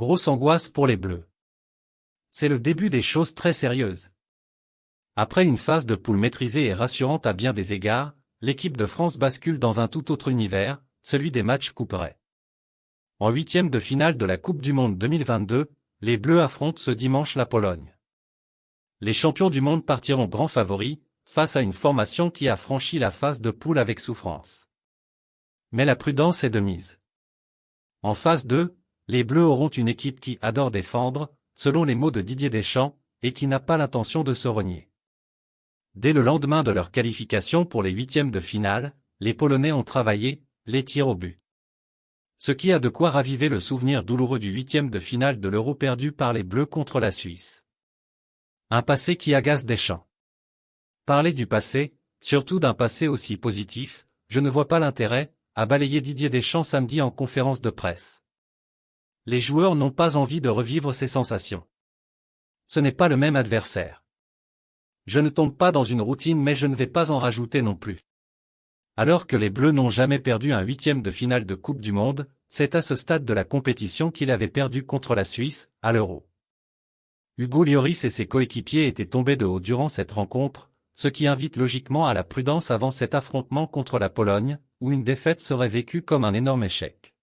Grosse angoisse pour les Bleus. C'est le début des choses très sérieuses. Après une phase de poule maîtrisée et rassurante à bien des égards, l'équipe de France bascule dans un tout autre univers, celui des matchs couperets. En huitième de finale de la Coupe du Monde 2022, les Bleus affrontent ce dimanche la Pologne. Les champions du monde partiront grands favoris, face à une formation qui a franchi la phase de poule avec souffrance. Mais la prudence est de mise. En phase 2, les Bleus auront une équipe qui adore défendre, selon les mots de Didier Deschamps, et qui n'a pas l'intention de se renier. Dès le lendemain de leur qualification pour les huitièmes de finale, les Polonais ont travaillé les tirs au but. Ce qui a de quoi raviver le souvenir douloureux du huitième de finale de l'Euro perdu par les Bleus contre la Suisse. Un passé qui agace Deschamps. Parler du passé, surtout d'un passé aussi positif, je ne vois pas l'intérêt, a balayé Didier Deschamps samedi en conférence de presse. Les joueurs n'ont pas envie de revivre ces sensations. Ce n'est pas le même adversaire. Je ne tombe pas dans une routine mais je ne vais pas en rajouter non plus. Alors que les Bleus n'ont jamais perdu un huitième de finale de Coupe du Monde, c'est à ce stade de la compétition qu'il avait perdu contre la Suisse, à l'Euro. Hugo Lloris et ses coéquipiers étaient tombés de haut durant cette rencontre, ce qui invite logiquement à la prudence avant cet affrontement contre la Pologne, où une défaite serait vécue comme un énorme échec.